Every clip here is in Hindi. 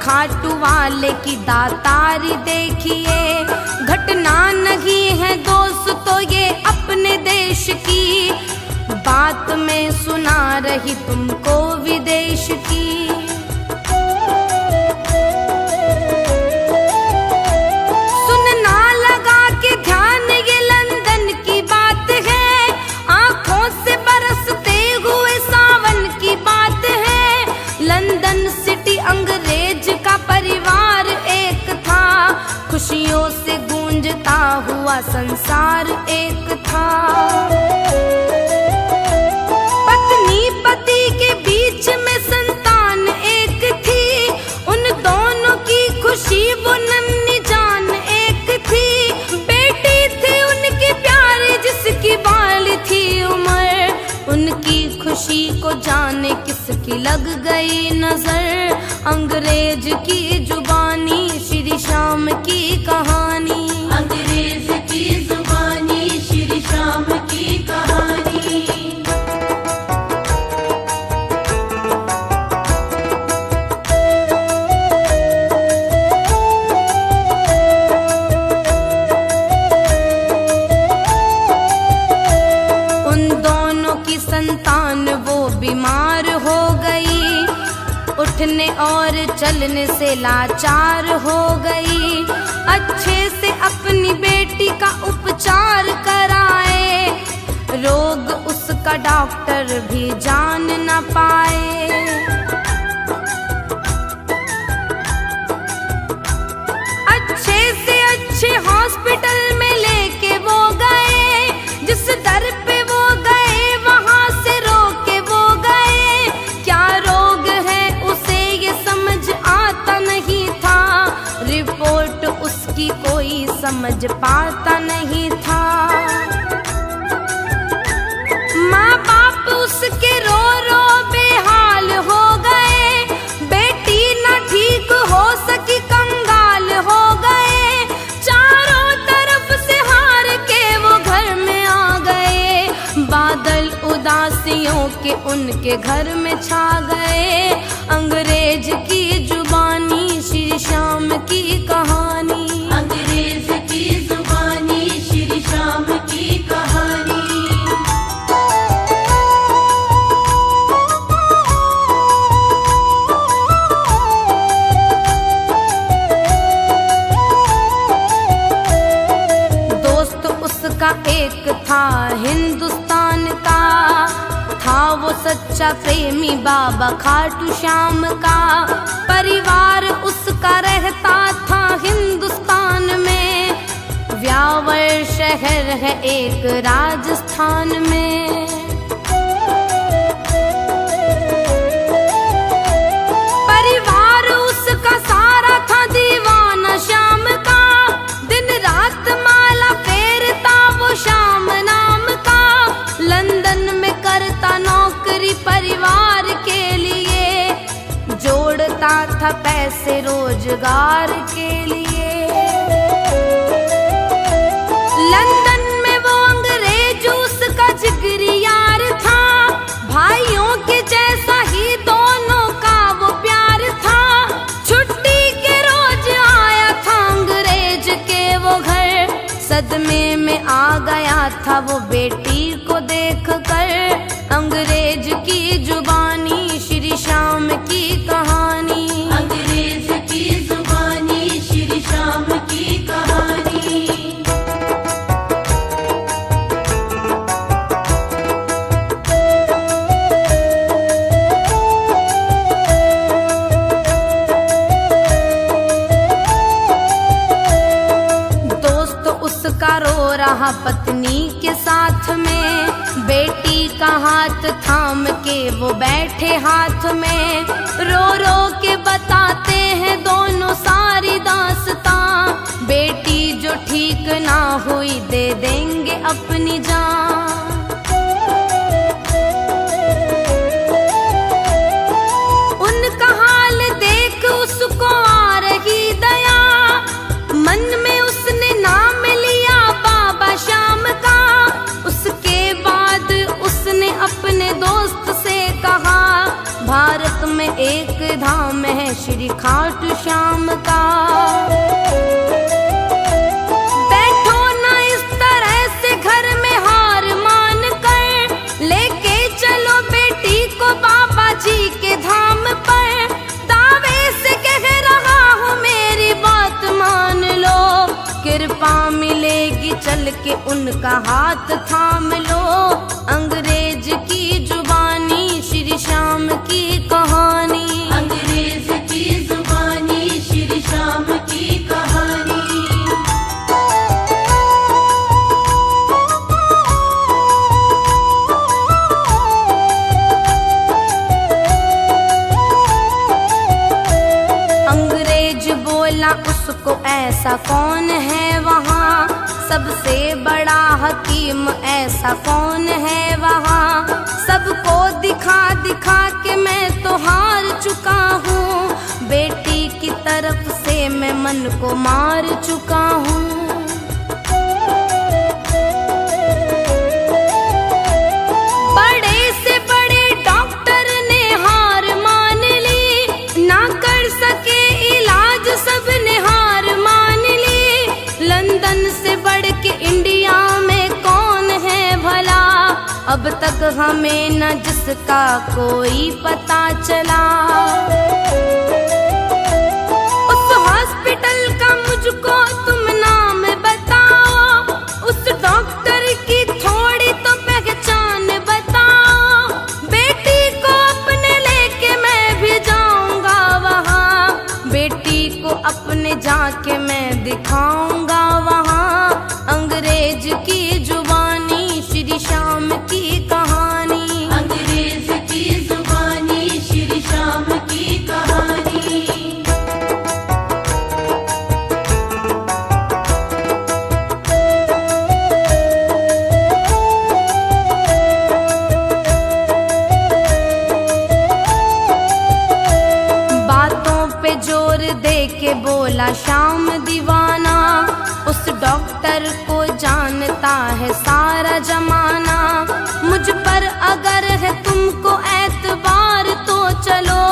खाटू वाले की दातारी देखिए। घटना नहीं है दोस्तों ये अपने देश की, बात मैं सुना रही तुमको विदेश की। सुनना लगा के ध्यान ये लंदन की बात है, आंखों से बरसते हुए सावन की बात है। लंदन सिटी अंग्रेज का परिवार एक था, खुशियों से गूंजता हुआ संसार एक था। पत्नी पति के बीच में संतान एक थी, उन दोनों की खुशी वो नन्ही जान एक थी। बेटी थी उनकी प्यारी जिसकी बाल थी उम्र, उनकी खुशी को जाने किसकी लग गई नजर। अंग्रेज की जुबानी श्री श्याम की कहानी, अंग्रेज की जुबानी श्री श्याम की कहानी। उन दोनों की संतान वो बीमार हो गई, उठने और चलने से लाचार हो गई। अच्छे से अपनी बेटी का उपचार कराए, रोग उसका डॉक्टर भी जान न पाए। अच्छे से अच्छे हॉस्पिटल में लेके वो गए, जिस दर पे वो गए वहां से रोके वो गए। क्या रोग है उसे ये समझ आता नहीं था, रिपोर्ट उसकी कोई समझ पाता नहीं था। माँ बाप उसके रो रो बेहाल हो गए, बेटी न ठीक हो सकी कंगाल हो गए। चारों तरफ से हार के वो घर में आ गए, बादल उदासियों के उनके घर में छा गए। अंग्रेज की जुबानी श्री श्याम की कहानी, अंग्रेज की जुबानी श्री श्याम की कहानी। दोस्त उसका एक था हिंदुस्तान का, था वो सच्चा प्रेमी बाबा खाटू श्याम का। परिवार उसका रहता था हिंदुस्तान में, व्यावर शहर है एक राजस्थान में। परिवार उसका सारा था दीवाना श्याम का, दिन रात माला फेरता वो श्याम नाम का। लंदन में करता नौकरी परिवार के लिए, जोड़ता था पैसे रोजगार के लिए। लंदन में वो अंग्रेज उसका जिगरी यार था, भाइयों के जैसा ही दोनों का वो प्यार था। छुट्टी के रोज आया था अंग्रेज के वो घर, सदमे में आ गया था वो बेटी को देख कर। अंग्रेज की जुबानी श्री श्याम की कहानी, अंग्रेज की जुबानी श्री श्याम की कहानी। दोस्त उसका रो रहा पत्नी के साथ में, बेटी का हाथ थाम के वो बैठे हाथ में। रो रो के बताते हैं दोनों सारी दास्तां, बेटी जो ठीक ना हुई दे देंगे अपनी जान। उनका हाल देख उसको आ रही दया, मन में उसने नाम लिया बाबा श्याम का। उसके बाद उसने अपने दोस्त से कहा, भारत में एक धाम है श्री खाटू कृपा मिलेगी चल के उनका हाथ थाम लो। अंग्रेज की जुबानी श्री श्याम की कहानी। अंग्रेज की जुबानी श्री श्याम की कहानी। अंग्रेज बोला उसको ऐसा कौन है वहाँ, सबसे बड़ा हकीम ऐसा कौन है वहाँ। सबको दिखा दिखा के मैं तो हार चुका हूँ, बेटी की तरफ से मैं मन को मार चुका हूँ। बड़े से बड़े डॉक्टर ने हार मान ली, ना कर सके इलाज सबने हार मान ली। लंदन से बढ़ के इंडिया में कौन है भला, अब तक हमें न जिसका कोई पता चला। उस हॉस्पिटल का मुझको तुम नाम बताओ, उस डॉक्टर की थोड़ी तो पहचान बताओ। बेटी को अपने लेके मैं भी जाऊंगा वहाँ, बेटी को अपने जाके मैं दिखाऊंगा वहाँ। अंग्रेज की जुबानी श्री श्याम की कहानी। अंग्रेज की जुबानी श्री श्याम की कहानी। बातों पे जोर दे के बोला श्याम दीवाना, उस डॉक्टर को जानता है सारा जमाना। मुझ पर अगर है तुमको एतबार तो चलो,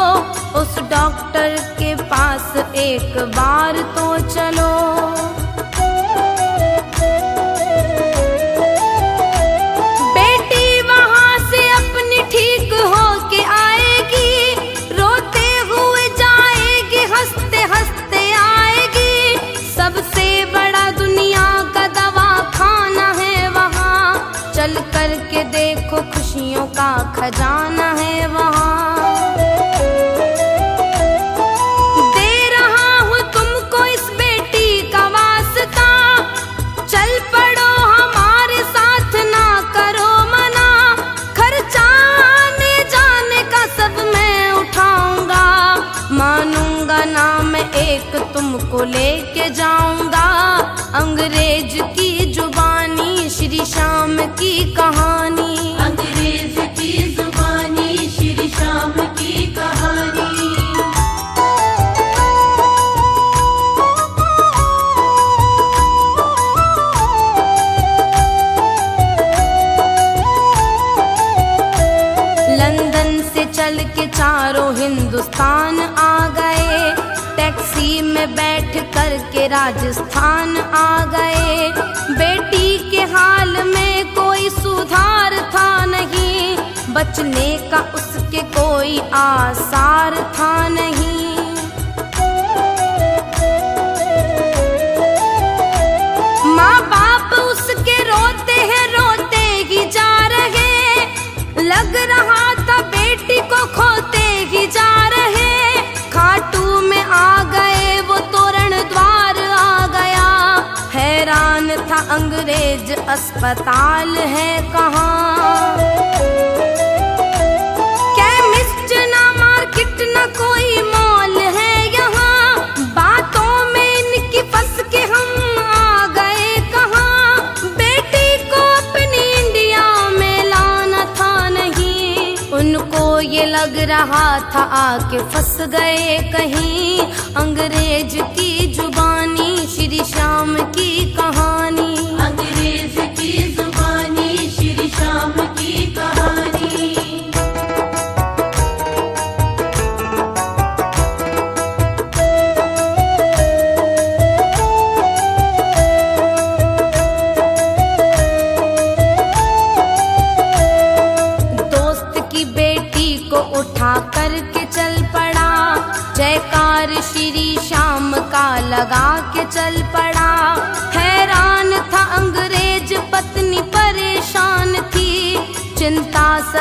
उस डॉक्टर के पास एक बार तो चलो। बेटी वहाँ से अपनी ठीक होके आएगी, रोते हुए जाएगी, हंसते हंसते आएगी। सबसे बड़ा दुनिया का दवाखाना है वहाँ, चल कर के देखो खुशियों का खजाना है वहाँ। दे रहा हूँ तुमको इस बेटी का वास्ता, चल पड़ो हमारे साथ ना करो मना। खर्चा आने जाने का सब मैं उठाऊंगा, मानूंगा ना मैं एक तुमको लेके जाऊंगा। अंग्रेज की जुबानी श्री श्याम की कहानी। अंग्रेज की जुबानी श्री श्याम की कहानी। लंदन से चल के चारों हिंदुस्तान आ गए, टैक्सी में बैठ कर के राजस्थान आ गए। बेटी के हाल में कोई सुधार था नहीं, बचने का उसके कोई आसार था नहीं। माँ बाप उसके रोते हैं, रोते ही जा रहे, लग रहा था बेटी को खोते ही जा रहे। खाटू में आ गए वो तोरण द्वार आ गया, हैरान था अंग्रेज अस्पताल है कहाँ। केमिस्ट ना मार्केट ना कोई मॉल है यहाँ, बातों में इनकी फंस के हम आ गए कहाँ। बेटी को अपनी इंडिया में लाना था नहीं, उनको ये लग रहा था आके फंस गए कहीं। अंग्रेज की जुबानी श्री श्याम की कहानी। अंग्रेज की जुबानी श्री श्याम की कहानी। दोस्त की बेटी को उठा करके चल पड़ा, जयकार श्री श्याम का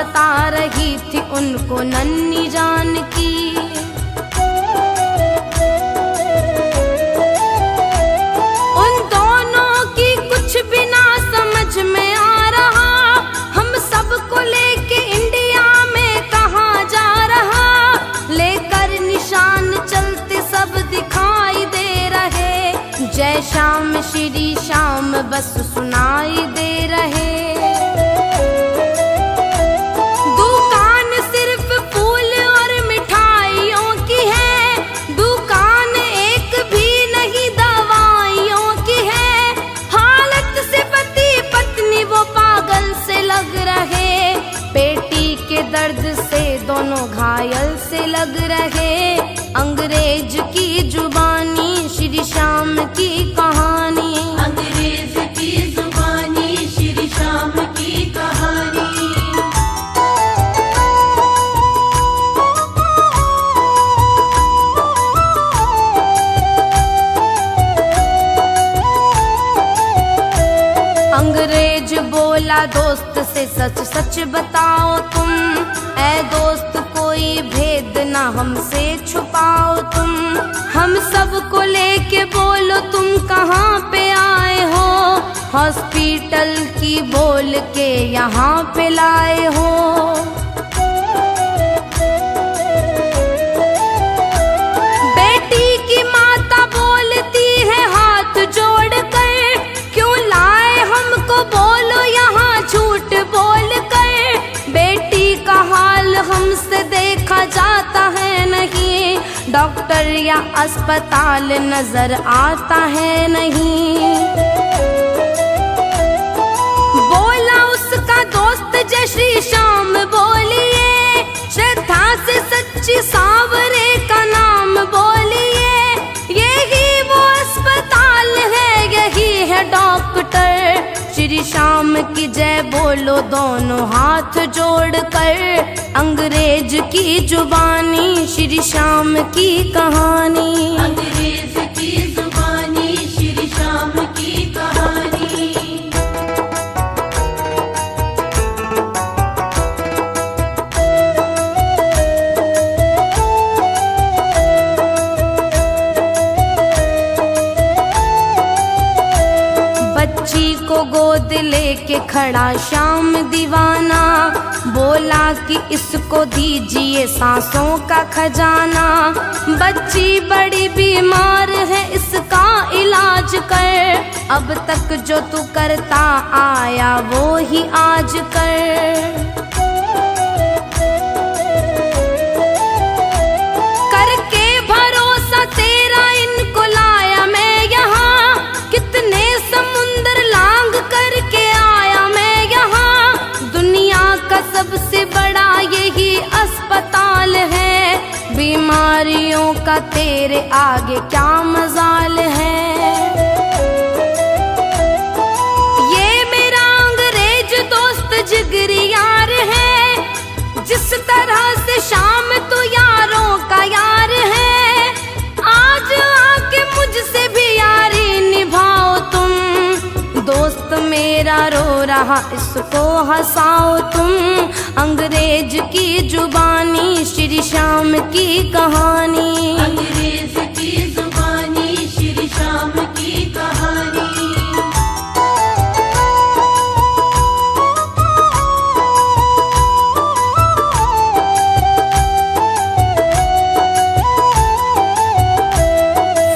सता रही थी उनको नन्ही जान की। उन दोनों की कुछ भी ना समझ में आ रहा, हम सबको लेके इंडिया में कहाँ जा रहा। लेकर निशान चलते सब दिखाई दे रहे, जय श्याम श्री श्याम बस सुनाई दे रहे। दुकान सिर्फ फूल और मिठाइयों की है, दुकान एक भी नहीं दवाइयों की है। हालत से पति पत्नी वो पागल से लग रहे, बेटी के दर्द से दोनों घायल से लग रहे। अंग्रेज की जुबानी श्री श्याम की कहानी, अंग्रेज की जुबानी श्री श्याम की कहानी। अंग्रेज बोला दोस्त से सच सच बताओ तुम, ऐ दोस्त कोई भेद ना हमसे छुपाओ तुम। हम सबको लेके बोलो तुम कहाँ पे आए हो, हॉस्पिटल की बोल के यहाँ पे लाए हो। बेटी की माता बोलती है हाथ जोड़ कर, क्यों लाए हमको बोलो यहाँ झूठ बोल कर। बेटी का हाल हमसे देखा जाता है नहीं, डॉक्टर या अस्पताल नजर आता है नहीं। बोला उसका दोस्त जय श्री श्याम बोलिए, श्रद्धा से सच्ची सांवरे का नाम बोलिए। यही वो अस्पताल है, यही है डॉक्टर। श्री श्याम की जय बोलो दोनों हाथ जोड़कर, अंग्रेज की जुबानी श्री श्याम की कहानी, अंग्रेज की जुबानी श्री श्याम की कहानी। बच्ची को गोद लेके खड़ा श्याम दीवाना, बोला कि इसको दीजिए सांसों का खजाना। बच्ची बड़ी बीमार है इसका इलाज कर, अब तक जो तू करता आया वो ही आज कर। करके भरोसा तेरा इनको लाया मैं यहाँ, कितने समुंदर लांग करके आया मैं यहाँ। दुनिया का सबसे बड़ा यही अस्पताल है, बीमारियों का तेरे आगे क्या मजाल है। ये मेरा अंग्रेज दोस्त जिगरी यार है, जिस तरह से शाम तू यारों का यार है। आज आके मुझसे भी यारी निभाओ तुम, दोस्त मेरा रो रहा इसको हंसाओ तुम। अंग्रेज की जुबानी श्री श्याम की कहानी, अंग्रेज की जुबानी श्री श्याम की कहानी।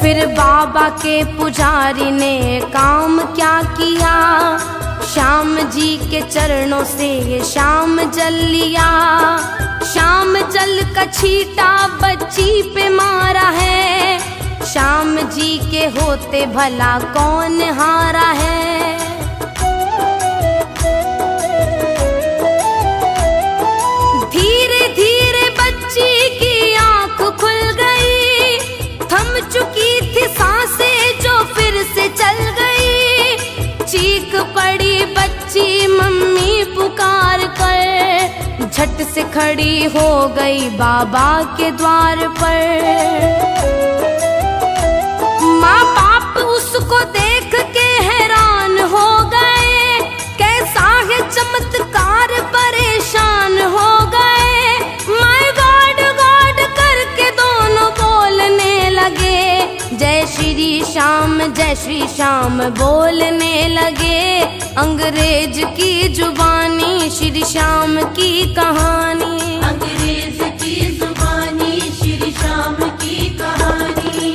फिर बाबा के पुजारी ने काम क्या किया, श्याम जी के चरणों से ये श्याम जल लिया। श्याम जल का छींटा बच्ची पे मारा है, श्याम जी के होते भला कौन हारा है। धीरे धीरे बच्ची की आंख खुल गई, थम चुकी थी सांसें जो फिर से चल गई। चीख पड़ी बच्ची मम्मी पुकार कर, झट से खड़ी हो गई बाबा के द्वार पर। माँ बाप उसको देख के हैरान हो गए, कैसा है चमत्कार परेशान श्याम जय श्री श्याम बोलने लगे। अंग्रेज की जुबानी श्री श्याम की कहानी। अंग्रेज की जुबानी श्री श्याम की कहानी।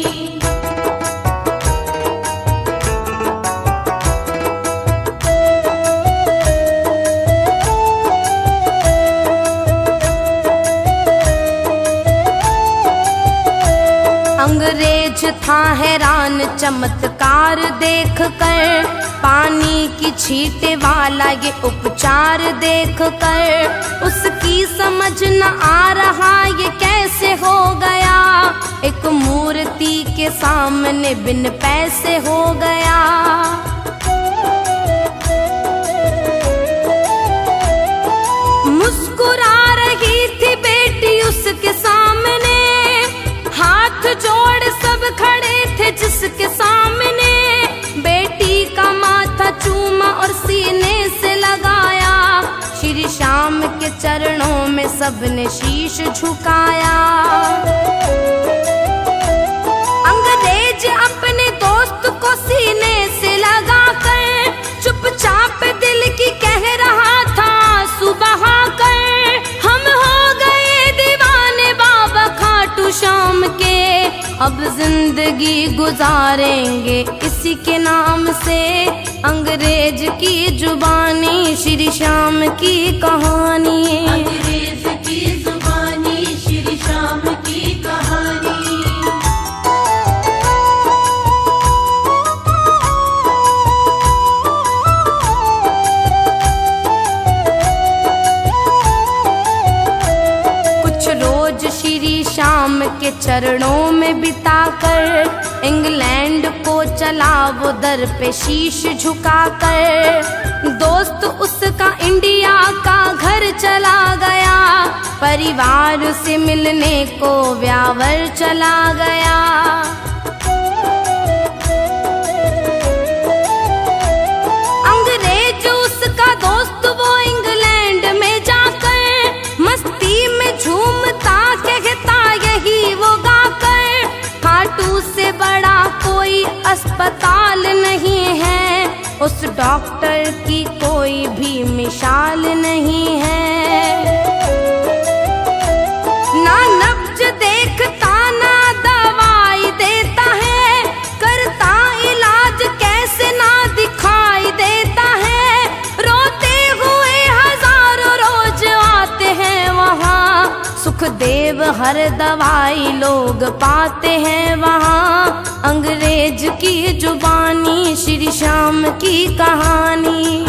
अंग्रेज था हैरान चमत्कार देख कर, पानी की छींटे वाला ये उपचार देख कर। उसकी समझ न आ रहा ये कैसे हो गया, एक मूर्ति के सामने बिन पैसे हो गया। मुस्कुरा रही थी बेटी उसके सामने, हाथ जोड़ सब खड़े थे जिसके सामने। बेटी का माथा चूमा और सीने से लगाया, श्री श्याम के चरणों में सबने शीश झुकाया। अंग्रेज अपने दोस्त को सीने से लगाकर चुपचाप दिल की कह रहा था सुबह कर, हम हो गए दीवाने बाबा खाटू श्याम के, अब जिंदगी गुजारेंगे इसी के नाम से। अंग्रेज की जुबानी श्री श्याम की कहानी। अंग्रेज की जुबानी श्री श्याम की कहानी। श्री श्याम के चरणों में बिताकर इंग्लैंड को चला वो दर पे शीश झुकाकर। दोस्त उसका इंडिया का घर चला गया, परिवार से मिलने को व्यावर चला गया। अंग्रेज उसका दोस्त वो इंग्लैंड में जाकर मस्ती में झूमता कहता यही वो गाकर, खाटू से बड़ा कोई अस्पताल नहीं है, उस डॉक्टर की कोई भी मिसाल नहीं है। ना नब्ज देखता ना दवाई देता है, करता इलाज कैसे ना दिखाई देता है। रोते हुए हजारों रोज आते हैं वहाँ, सुखदेव हर दवाई लोग पाते हैं वहाँ। अंग्रेज की जुबानी श्री श्याम की कहानी।